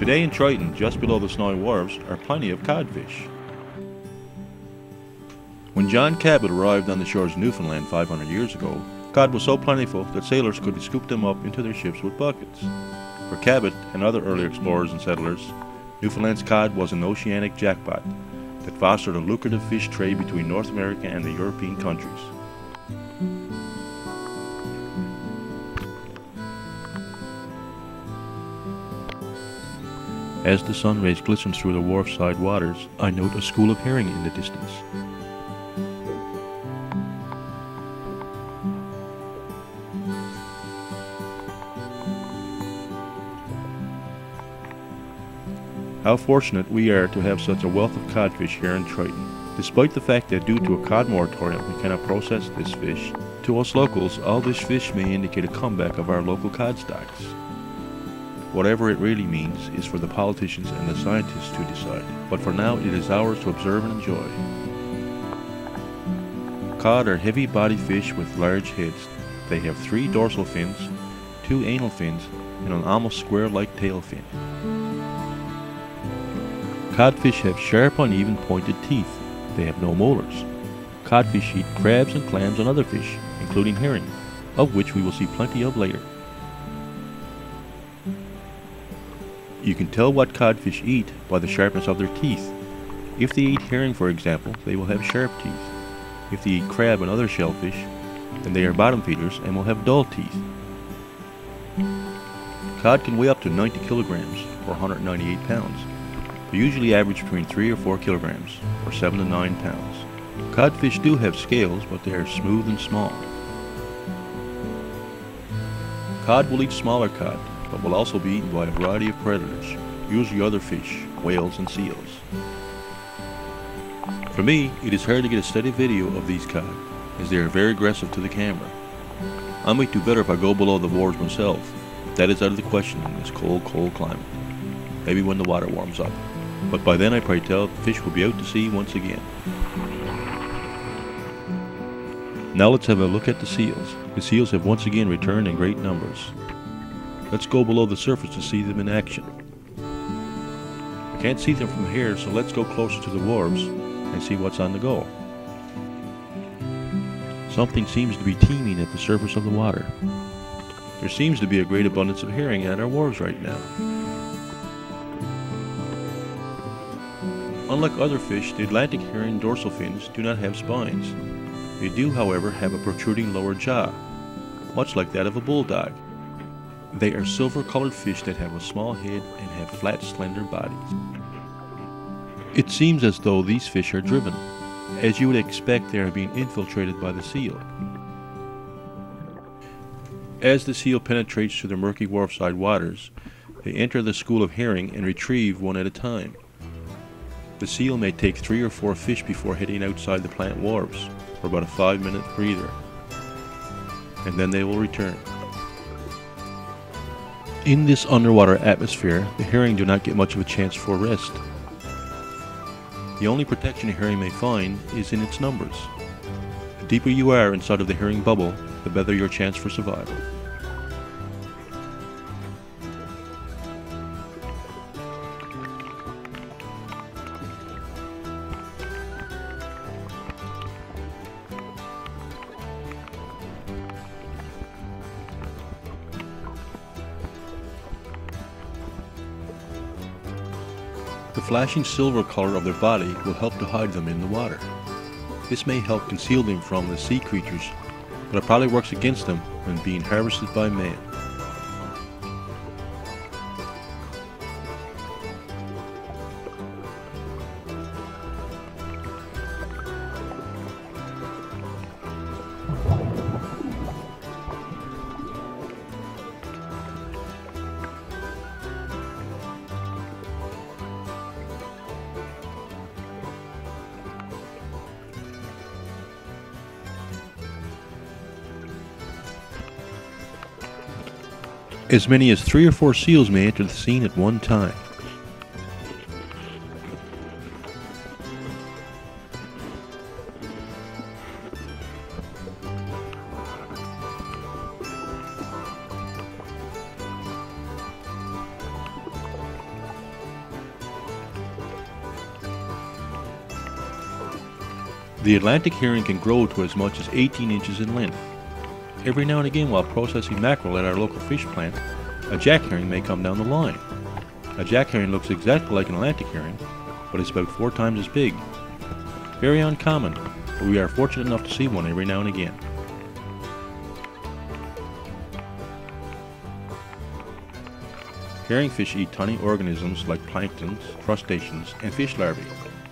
Today in Triton, just below the snowy wharves, are plenty of codfish. When John Cabot arrived on the shores of Newfoundland 500 years ago, cod was so plentiful that sailors could scoop them up into their ships with buckets. For Cabot and other early explorers and settlers, Newfoundland's cod was an oceanic jackpot that fostered a lucrative fish trade between North America and the European countries. As the sun rays glisten through the wharf-side waters, I note a school of herring in the distance. How fortunate we are to have such a wealth of codfish here in Triton. Despite the fact that due to a cod moratorium we cannot process this fish, to us locals all this fish may indicate a comeback of our local cod stocks. Whatever it really means is for the politicians and the scientists to decide, but for now it is ours to observe and enjoy. Cod are heavy-bodied fish with large heads. They have 3 dorsal fins, 2 anal fins, and an almost square-like tail fin. Codfish have sharp, uneven, pointed teeth. They have no molars. Codfish eat crabs and clams and other fish, including herring, of which we will see plenty of later. You can tell what codfish eat by the sharpness of their teeth. If they eat herring, for example, they will have sharp teeth. If they eat crab and other shellfish, then they are bottom feeders and will have dull teeth. Cod can weigh up to 90 kilograms, or 198 pounds. They usually average between 3 or 4 kilograms, or 7 to 9 pounds. Codfish do have scales, but they are smooth and small. Cod will eat smaller cod, but will also be eaten by a variety of predators, usually other fish, whales and seals. For me, it is hard to get a steady video of these cod, as they are very aggressive to the camera. I might do better if I go below the wharves myself. That is out of the question in this cold, cold climate. Maybe when the water warms up. But by then I pray tell the fish will be out to sea once again. Now let's have a look at the seals. The seals have once again returned in great numbers. Let's go below the surface to see them in action. I can't see them from here, so let's go closer to the wharves and see what's on the go. Something seems to be teeming at the surface of the water. There seems to be a great abundance of herring at our wharves right now. Unlike other fish, the Atlantic herring dorsal fins do not have spines. They do, however, have a protruding lower jaw, much like that of a bulldog. They are silver-colored fish that have a small head and have flat, slender bodies. It seems as though these fish are driven. As you would expect, they are being infiltrated by the seal. As the seal penetrates through the murky wharfside waters, they enter the school of herring and retrieve one at a time. The seal may take 3 or 4 fish before heading outside the plant wharves for about a 5-minute breather, and then they will return. In this underwater atmosphere, the herring do not get much of a chance for rest. The only protection a herring may find is in its numbers. The deeper you are inside of the herring bubble, the better your chance for survival. The flashing silver color of their body will help to hide them in the water. This may help conceal them from the sea creatures, but it probably works against them when being harvested by man. As many as 3 or 4 seals may enter the scene at one time. The Atlantic herring can grow to as much as 18 inches in length. Every now and again, while processing mackerel at our local fish plant, a jack herring may come down the line. A jack herring looks exactly like an Atlantic herring, but it's about 4 times as big. Very uncommon, but we are fortunate enough to see one every now and again. Herringfish eat tiny organisms like planktons, crustaceans, and fish larvae.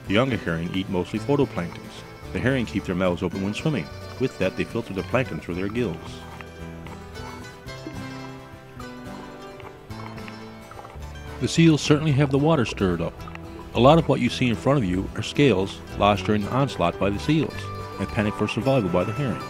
The younger herring eat mostly photoplanktons. The herring keep their mouths open when swimming. With that, they filter the plankton through their gills. The seals certainly have the water stirred up. A lot of what you see in front of you are scales lost during the onslaught by the seals and panic for survival by the herring.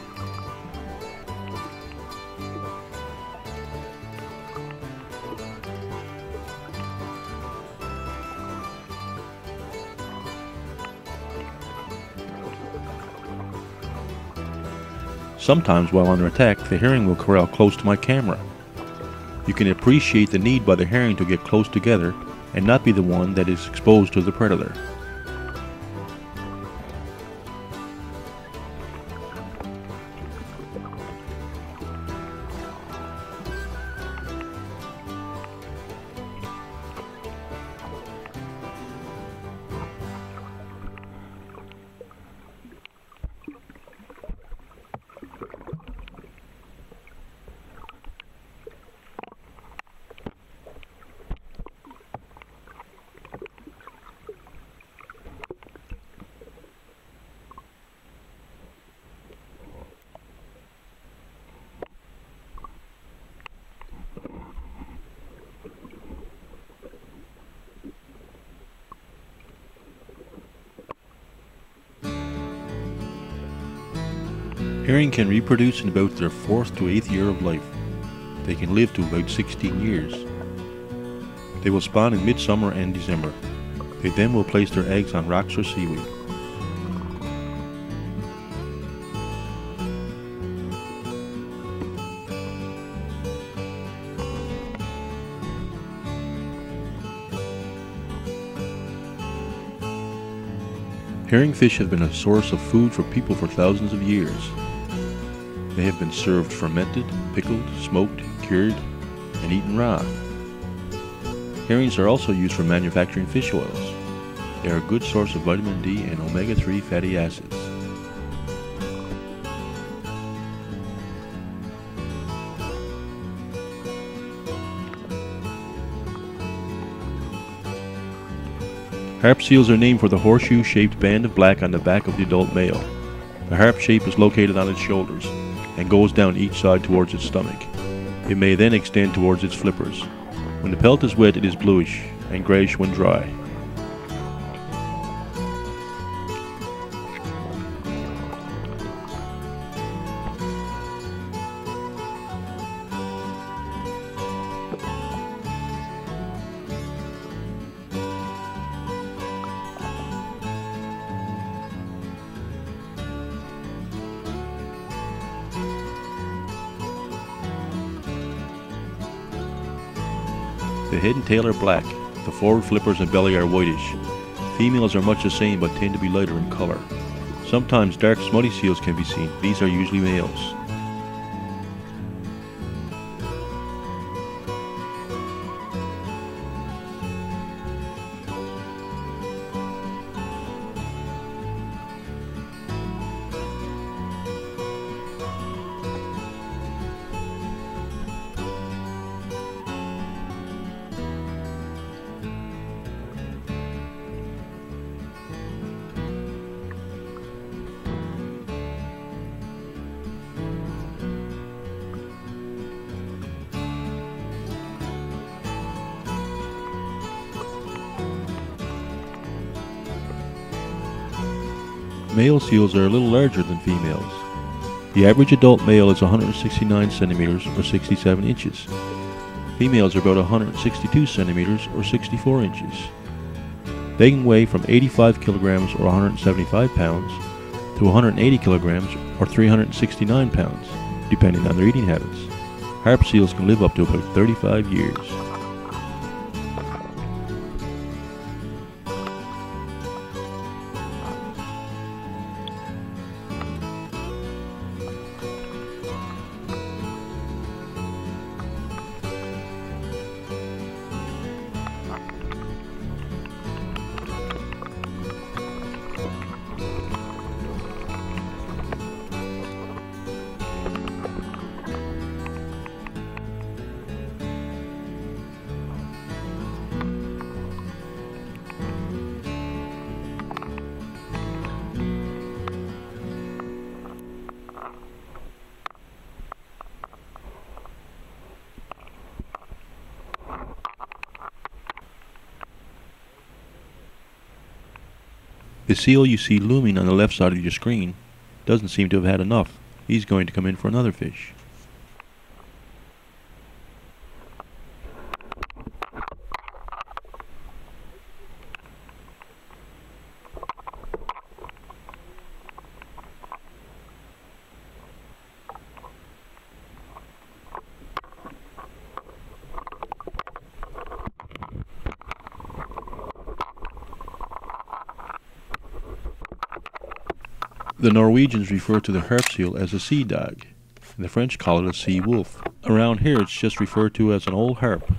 Sometimes while under attack, the herring will corral close to my camera. You can appreciate the need by the herring to get close together and not be the one that is exposed to the predator. Herring can reproduce in about their 4th to 8th year of life. They can live to about 16 years. They will spawn in midsummer and December. They then will place their eggs on rocks or seaweed. Herringfish have been a source of food for people for thousands of years. They have been served fermented, pickled, smoked, cured, and eaten raw. Herrings are also used for manufacturing fish oils. They are a good source of vitamin D and omega-3 fatty acids. Harp seals are named for the horseshoe-shaped band of black on the back of the adult male. The harp shape is located on its shoulders and goes down each side towards its stomach. It may then extend towards its flippers. When the pelt is wet, it is bluish and grayish when dry. The head and tail are black. The forward flippers and belly are whitish. Females are much the same but tend to be lighter in color. Sometimes dark smutty seals can be seen. These are usually males. Male seals are a little larger than females. The average adult male is 169 centimeters or 67 inches. Females are about 162 centimeters or 64 inches. They can weigh from 85 kilograms or 175 pounds to 180 kilograms or 369 pounds, depending on their eating habits. Harp seals can live up to about 35 years. The seal you see looming on the left side of your screen doesn't seem to have had enough. He's going to come in for another fish. The Norwegians refer to the harp seal as a sea dog, and the French call it a sea wolf. Around here it's just referred to as an old harp.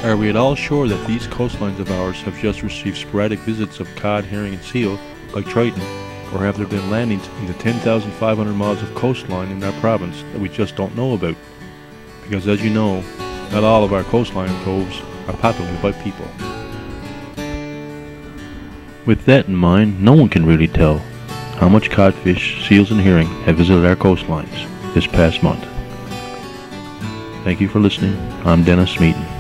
Are we at all sure that these coastlines of ours have just received sporadic visits of cod, herring, and seal like Triton, or have there been landings in the 10,500 miles of coastline in our province that we just don't know about? Because as you know, not all of our coastline coves are populated by people. With that in mind, no one can really tell how much codfish, seals, and herring have visited our coastlines this past month. Thank you for listening. I'm Dennis Smeaton.